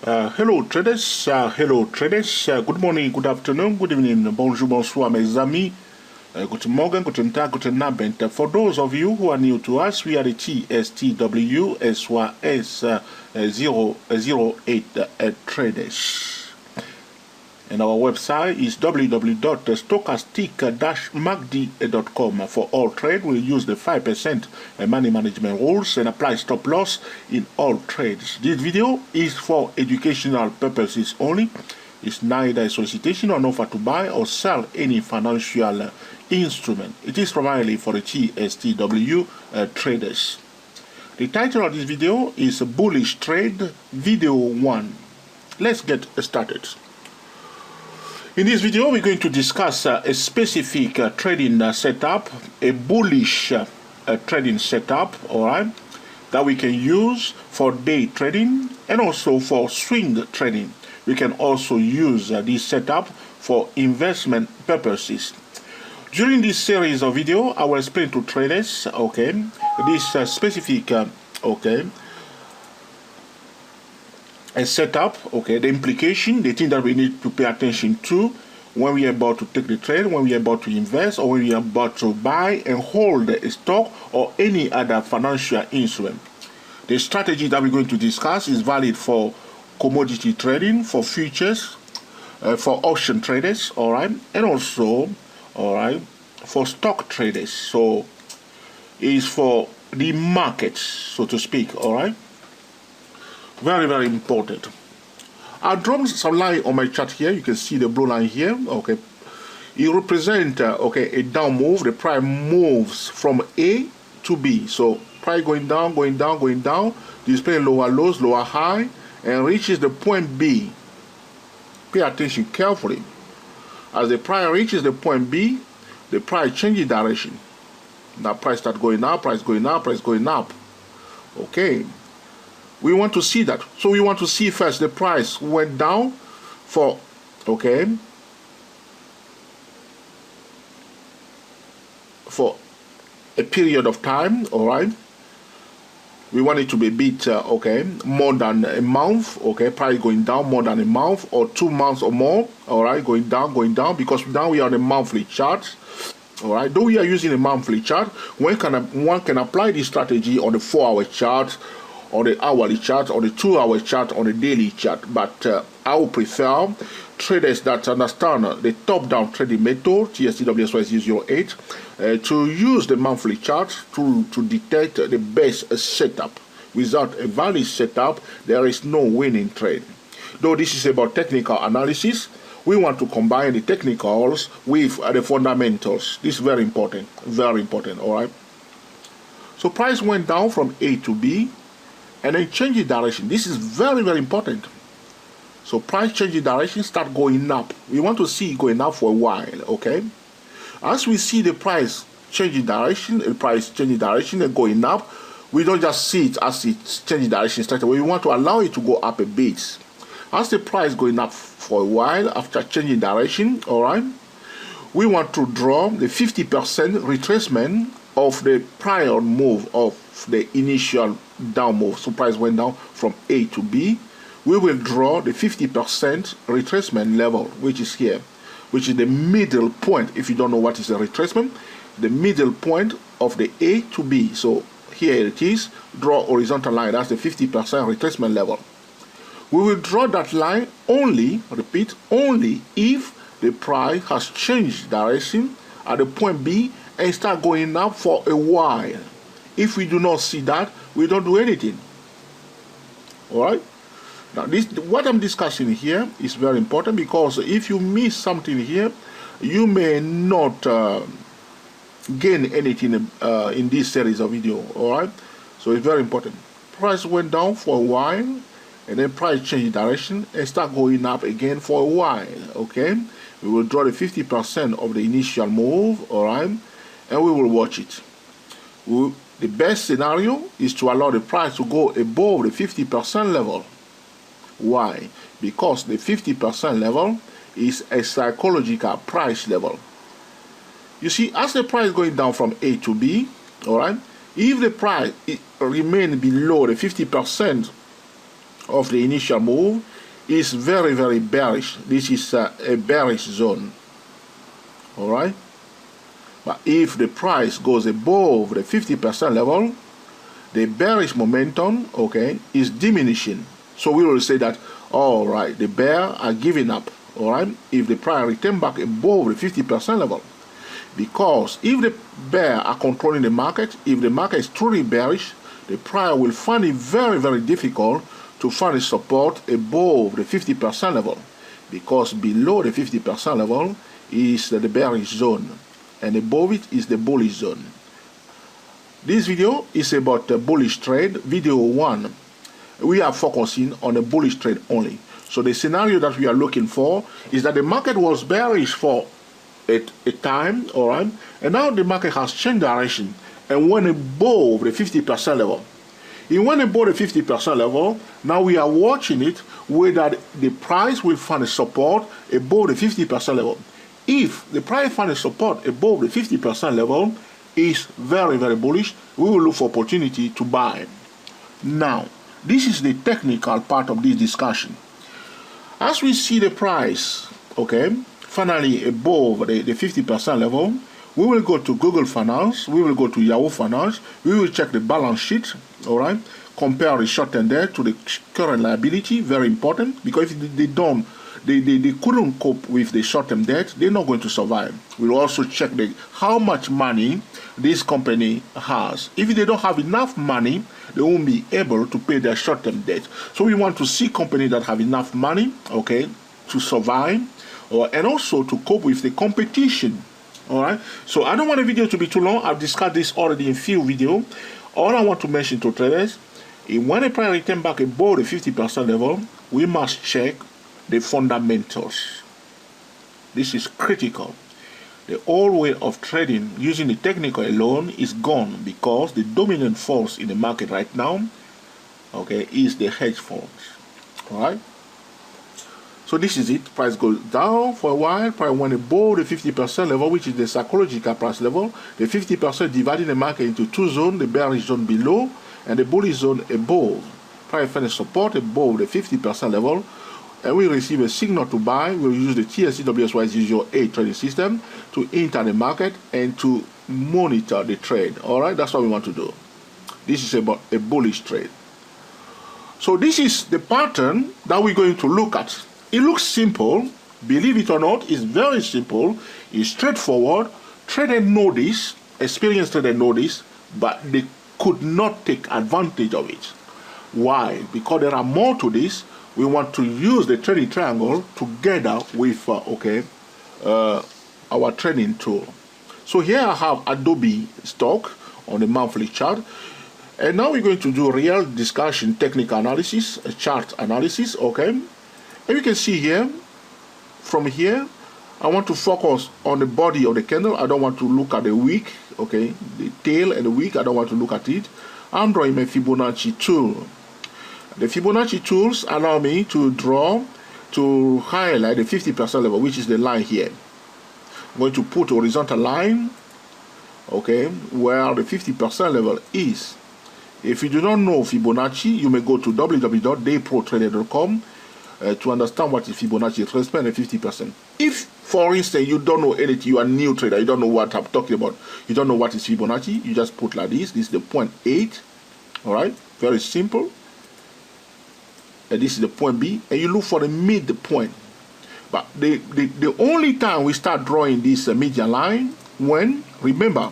Hello traders, good morning, good afternoon, good evening, bonjour, bonsoir mes amis, guten Morgen, guten Tag, guten Abend. For those of you who are new to us, we are the TSTW SYS 008 traders. And our website is www.stochastic-magd.com. For all trade, we'll use the 5% money management rules and apply stop loss in all trades. This video is for educational purposes only. It's neither a solicitation or an offer to buy or sell any financial instrument. It is primarily for the TSTW traders. The title of this video is Bullish Trade Video 1. Let's get started. In this video, we're going to discuss a specific trading setup, a bullish trading setup, all right, that we can use for day trading and also for swing trading. We can also use this setup for investment purposes. During this series of video, I will explain to traders, okay, this specific, a setup, okay, the implication, the thing that we need to pay attention to when we are about to take the trade, when we are about to invest, or when we are about to buy and hold a stock or any other financial instrument. The strategy that we're going to discuss is valid for commodity trading, for futures, for option traders, all right, and also, all right, for stock traders. So it's for the markets, so to speak, all right. Very, very important. I'll draw some line on my chart here. You can see the blue line here. Okay, it represents a down move. The price moves from A to B. So price going down, going down, going down, display lower lows, lower high, and reaches the point B. Pay attention carefully. As the price reaches the point B, the price changes direction. Now price start going up, price going up, price going up. Okay. We want to see that. So we want to see first the price went down for, okay, for a period of time, all right. We want it to be a bit, more than a month, okay, price going down more than a month or 2 months or more, all right, going down, because now we are on a monthly chart. All right, though we are using a monthly chart, one can apply this strategy on the 4-hour chart, on the hourly chart, on the 2-hour chart, on the daily chart. But I would prefer traders that understand the top-down trading method, TSTW-08, to use the monthly chart to detect the best setup. Without a valid setup, there is no winning trade. Though this is about technical analysis, we want to combine the technicals with the fundamentals. This is very important, all right? So price went down from A to B, and then change the direction. This is very, very important. So price change the direction, start going up. We want to see it going up for a while, okay? As we see the price changing direction, and going up, we don't just see it as it's changing direction straight away. We want to allow it to go up a bit. As the price going up for a while after changing direction, all right, we want to draw the 50% retracement of the prior move of the initial down move. So price went down from A to B. We will draw the 50% retracement level, which is here, which is the middle point. If you don't know what is a retracement, the middle point of the A to B. So here it is, draw horizontal line, that's the 50% retracement level. We will draw that line only, repeat, only if the price has changed direction at the point B and start going up for a while. If we do not see that, we don't do anything. All right. Now, what I'm discussing here is very important, because if you miss something here, you may not gain anything in this series of video. All right. So it's very important. Price went down for a while, and then price changed direction and start going up again for a while. Okay. We will draw the 50% of the initial move. All right. And we will watch it. The best scenario is to allow the price to go above the 50% level. Why? Because the 50% level is a psychological price level. You see, as the price going down from A to B, all right, if the price remain below the 50% of the initial move, is very, very bearish. This is a bearish zone. All right. But if the price goes above the 50% level, the bearish momentum, okay, is diminishing. So we will say that, all right, the bear are giving up. All right, if the price return back above the 50% level. Because if the bear are controlling the market, if the market is truly bearish, the price will find it very, very difficult to find a support above the 50% level. Because below the 50% level is the bearish zone, and above it is the bullish zone. This video is about the bullish trade. Video 1, we are focusing on a bullish trade only. So the scenario that we are looking for is that the market was bearish for a time, all right, and now the market has changed direction and went above the 50% level. It went above the 50% level. Now we are watching it whether the price will find a support above the 50% level. If the price finds a support above the 50% level, is very, very bullish, we will look for opportunity to buy. Now, this is the technical part of this discussion. As we see the price, okay, finally above the 50% level, we will go to Google Finance, we will go to Yahoo Finance, we will check the balance sheet, all right, compare the short-term debt to the current liability, very important, because if they couldn't cope with the short-term debt, they're not going to survive. We'll also check how much money this company has. If they don't have enough money, they won't be able to pay their short-term debt. So we want to see companies that have enough money, okay, to survive, and also to cope with the competition. All right. So I don't want the video to be too long. I've discussed this already in few videos. All I want to mention to traders is when the price return back above the 50% level, we must check the fundamentals. This is critical. The old way of trading using the technical alone is gone because the dominant force in the market right now, okay, is the hedge funds. All right. So this is it. Price goes down for a while. Price went above the 50% level, which is the psychological price level. The 50% dividing the market into two zones: the bearish zone below and the bullish zone above. Price found support above the 50% level, and we receive a signal to buy. We'll use the TSC-WSY008 trading system to enter the market and to monitor the trade. All right, that's what we want to do. This is about a bullish trade. So this is the pattern that we're going to look at. It looks simple, believe it or not, it's very simple, it's straightforward. Traders know this, experienced traders know this, but they could not take advantage of it. Why? Because there are more to this. We want to use the trading triangle together with our trading tool. So here I have Adobe stock on the monthly chart. And now we're going to do real discussion, technical analysis, chart analysis, okay? And you can see here, from here, I want to focus on the body of the candle. I don't want to look at the wick, okay? The tail and the wick, I don't want to look at it. I'm drawing my Fibonacci tool. The Fibonacci tools allow me to draw, to highlight the 50% level, which is the line here. I'm going to put a horizontal line, okay, where the 50% level is. If you do not know Fibonacci, you may go to www.dayprotrader.com to understand what is Fibonacci retracement and 50%. If, for instance, you don't know anything, you are a new trader, you don't know what I'm talking about, you don't know what is Fibonacci, you just put like this. This is the 0.8, all right, very simple. And this is the point B, and you look for the midpoint. But the only time we start drawing this median line when, remember,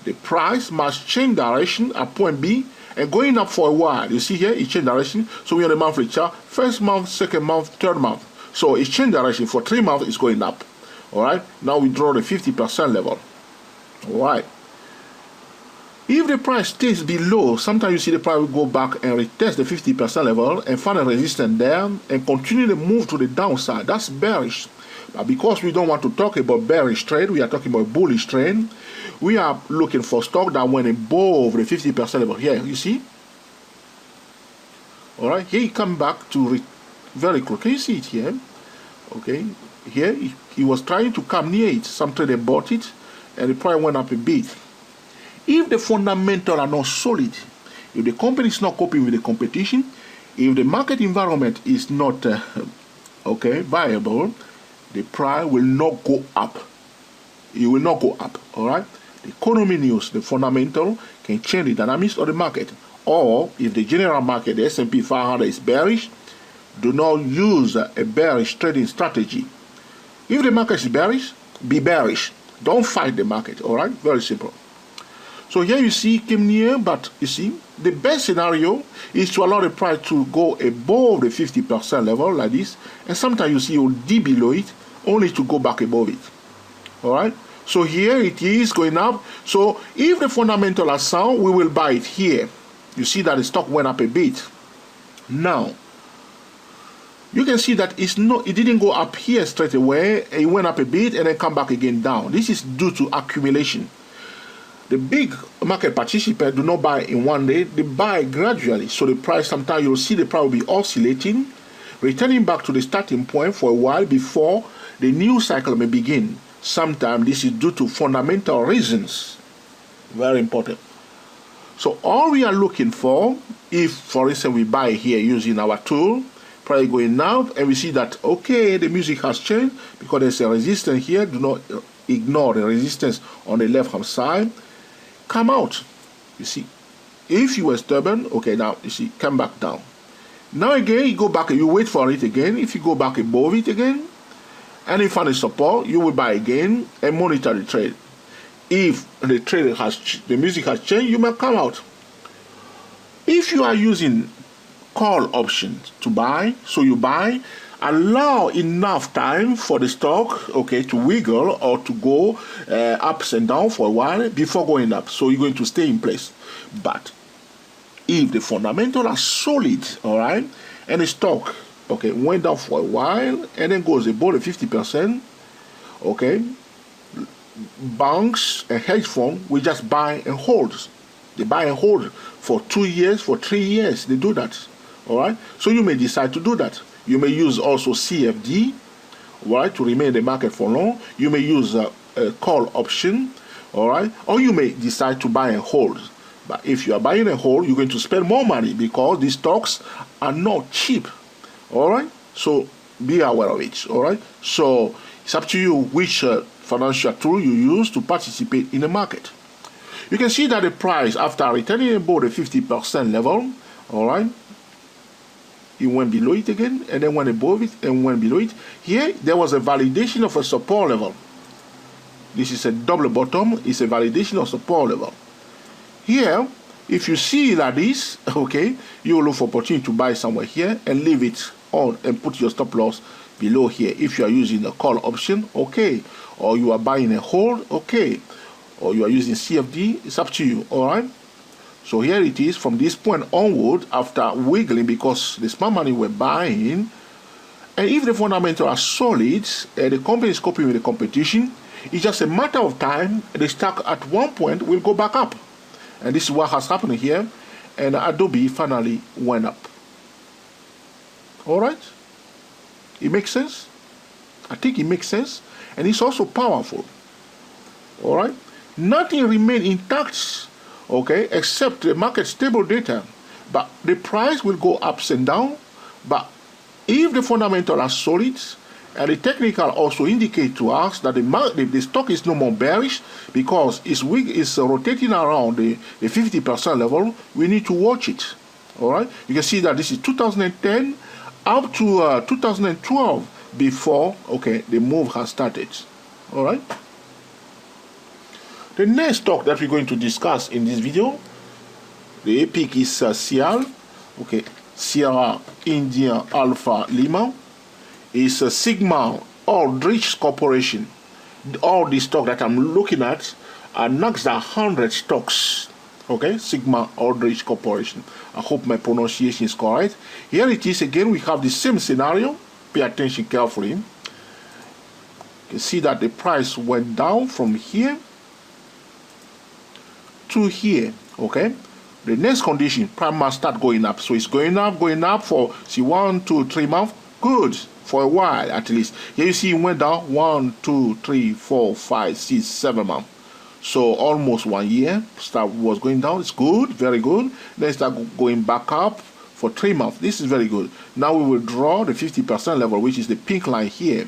the price must change direction at point B and going up for a while. You see here, it changed direction. So we're on the monthly chart, first month, second month, third month. So it changed direction for 3 months, it's going up. All right, now we draw the 50% level. All right. If the price stays below, sometimes you see the price will go back and retest the 50% level and find a resistance there and continue to move to the downside. That's bearish. But because we don't want to talk about bearish trade, we are talking about bullish trade. We are looking for stock that went above the 50% level. Here, you see? All right, here he come back to very close. Can you see it here? Okay, here he was trying to come near it. Some trader bought it and the price went up a bit. If the fundamentals are not solid, if the company is not coping with the competition, If the market environment is not viable, the price will not go up. It will not go up. All right. The economy news, the fundamental, can change the dynamics of the market. Or if the general market, the S&P 500 is bearish, do not use a bearish trading strategy. If the market is bearish, be bearish. Don't fight the market. All right. Very simple. So here you see came near, but you see the best scenario is to allow the price to go above the 50% level like this, and sometimes you see you'll dip below it only to go back above it. All right. So here it is going up. So if the fundamental are sound, we will buy it here. You see that the stock went up a bit. Now you can see that it didn't go up here straight away. It went up a bit and then come back again down. This is due to accumulation. The big market participants do not buy in one day, they buy gradually. So the price, sometimes you'll see the price will be oscillating, returning back to the starting point for a while before the new cycle may begin. Sometimes this is due to fundamental reasons. Very important. So all we are looking for, if for instance we buy here using our tool, price going up, and we see that, okay, the music has changed because there's a resistance here. Do not ignore the resistance on the left hand side. Come out. You see, if you were stubborn, okay, now you see, come back down. Now again, you go back, you wait for it again. If you go back above it again, and you find a support, you will buy again and monitor the trade. If the music has changed, you may come out. If you are using call options to buy, so you buy, allow enough time for the stock, okay, to wiggle or to go ups and down for a while before going up. So you're going to stay in place. But if the fundamentals are solid, all right, and the stock, okay, went down for a while and then goes above the 50%, okay, banks and hedge funds will just buy and hold. They buy and hold for 2 years, for 3 years. They do that, all right. So you may decide to do that. You may use also CFD, right, to remain in the market for long. You may use a call option, all right, or you may decide to buy and hold. But if you are buying and hold, you're going to spend more money because these stocks are not cheap, all right. So be aware of it, all right. So it's up to you which financial tool you use to participate in the market. You can see that the price, after returning above the 50% level, all right, it went below it again, and then went above it, and went below it. Here, there was a validation of a support level. This is a double bottom. It's a validation of support level. Here, if you see like this, okay, you will look for opportunity to buy somewhere here and leave it on and put your stop loss below here. If you are using a call option, okay, or you are buying a hold, okay, or you are using CFD, it's up to you, all right. So here it is from this point onward, after wiggling because the smart money were buying, and if the fundamentals are solid and the company is coping with the competition, it's just a matter of time. The stock at one point will go back up, and this is what has happened here. And Adobe finally went up. All right, it makes sense. I think it makes sense, and it's also powerful. All right, nothing remained intact, okay, except the market stable data, but the price will go ups and down. But if the fundamentals are solid and the technical also indicate to us that the stock is no more bearish because it's weak, it's rotating around the 50% level, we need to watch it. All right, you can see that this is 2010 up to 2012 before, okay, the move has started. All right. The next stock that we're going to discuss in this video, the EPIC is Cial, okay, Sierra India Alpha Lima, is a Sigma-Aldrich Corporation. All the stock that I'm looking at are NASDAQ 100 stocks, okay, Sigma-Aldrich Corporation. I hope my pronunciation is correct. Here it is again, we have the same scenario. Pay attention carefully. You can see that the price went down from here to here, okay. The next condition, price must start going up. So it's going up for, see, 1, 2, 3 months. Good, for a while at least. Here you see it went down 1, 2, 3, 4, 5, 6, 7 months. So almost 1 year, start was going down. It's good, very good. Then start going back up for 3 months. This is very good. Now we will draw the 50% level, which is the pink line here.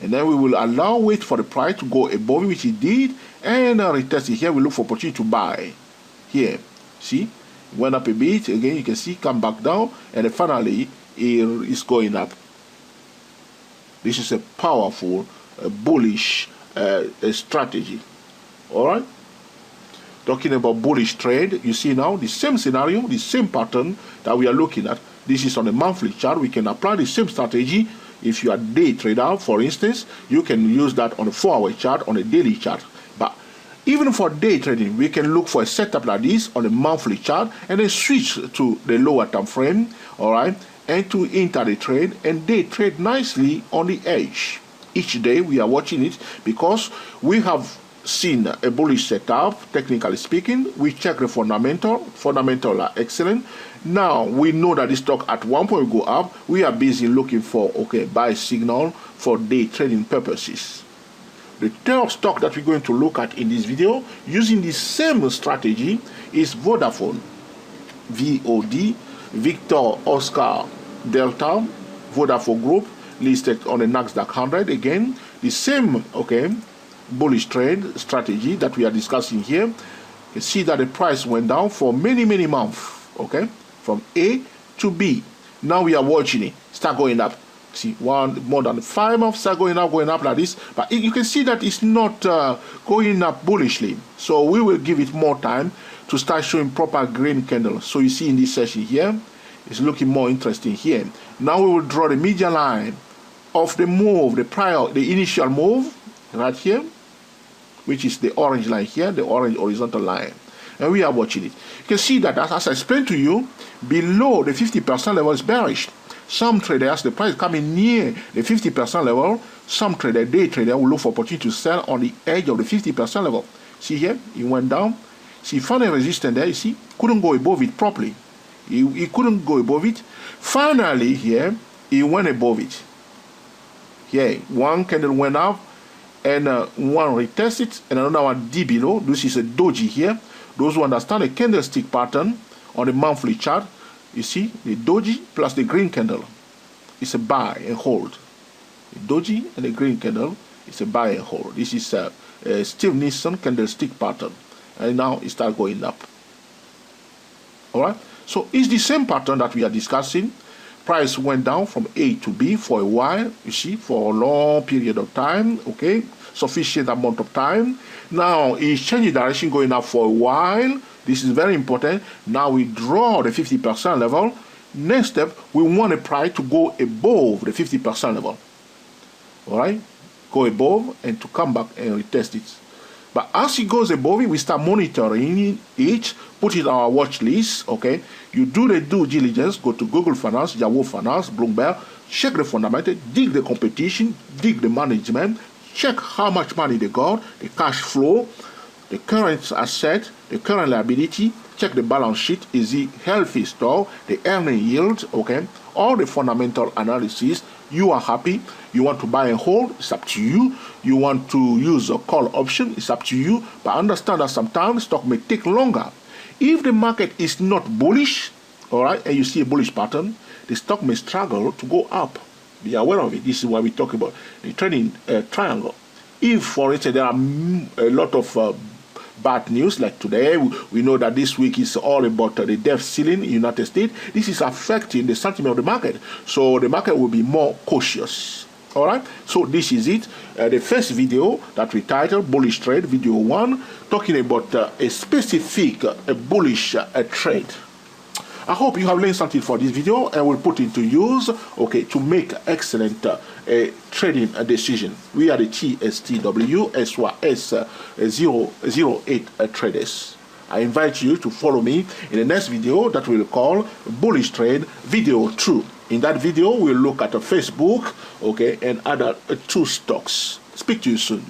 And then we will wait for the price to go above it, which it did, and retest it here. We look for opportunity to buy here. See, went up a bit again. You can see come back down, and then finally it is going up. This is a powerful bullish strategy. All right. Talking about bullish trade, you see now the same scenario, the same pattern that we are looking at. This is on a monthly chart. We can apply the same strategy. If you are a day trader, for instance, you can use that on a 4-hour chart, on a daily chart. But even for day trading, we can look for a setup like this on a monthly chart and then switch to the lower time frame, all right, and to enter the trade and day trade nicely on the edge. Each day we are watching it because we have seen a bullish setup, technically speaking. We check the fundamental are excellent. Now we know that the stock at one point will go up. We are busy looking for buy signal for day trading purposes. The third stock that we're going to look at in this video using the same strategy is Vodafone, VOD, Victor Oscar Delta, Vodafone Group, listed on the Nasdaq 100. Again, the same bullish trade strategy that we are discussing here. You see that the price went down for many months, from A to B. Now we are watching it start going up. See, more than 5 months start going up like this, but you can see that it's not going up bullishly. So we will give it more time to start showing proper green candles. So you see in this session here, it's looking more interesting here. Now we will draw the median line of the move, the initial move right here, which is the orange line here, the orange horizontal line. And we are watching it. You can see that, as I explained to you, below the 50% level is bearish. Some traders, the price coming near the 50% level, some trader, day trader, will look for opportunity to sell on the edge of the 50% level. See here, it went down. See, found a resistance there, you see, couldn't go above it properly. He couldn't go above it. Finally, here, he went above it. Here, one candle went up, and one retested, and another one D below. This is a doji here. Those who understand the candlestick pattern on the monthly chart, you see the doji plus the green candle is a buy and hold. The doji and the green candle is a buy and hold. This is a Steve Nielsen candlestick pattern, and now it starts going up. All right. So it's the same pattern that we are discussing. Price went down from A to B for a while, you see, for a long period of time, sufficient amount of time. Now it's changing direction, going up for a while. This is very important. Now we draw the 50% level. Next step, we want the price to go above the 50% level. All right, go above and to come back and retest it. But as it goes above it, we start monitoring it, put it on our watch list, You do the due diligence, go to Google Finance, Yahoo Finance, Bloomberg, check the fundamental, dig the competition, dig the management, check how much money they got, the cash flow, the current asset, the current liability, check the balance sheet, is it healthy store, the earning yield, all the fundamental analysis. You are happy, you want to buy and hold, it's up to you. You want to use a call option, it's up to you. But understand that sometimes stock may take longer. If the market is not bullish, and you see a bullish pattern, the stock may struggle to go up. Be aware of it. This is why we talk about the trading triangle. If, for instance, there are a lot of bad news, like today, we know that this week is all about the debt ceiling in the United States. This is affecting the sentiment of the market. So the market will be more cautious. All right. So this is it. The first video that we titled Bullish Trade, Video 1, talking about a specific bullish trade. I hope you have learned something for this video and will put into use, to make excellent trading decision. We are the TSTW SYS008 traders. I invite you to follow me in the next video that we'll call Bullish Trade Video 2. In that video, we'll look at Facebook, and other 2 stocks. Speak to you soon.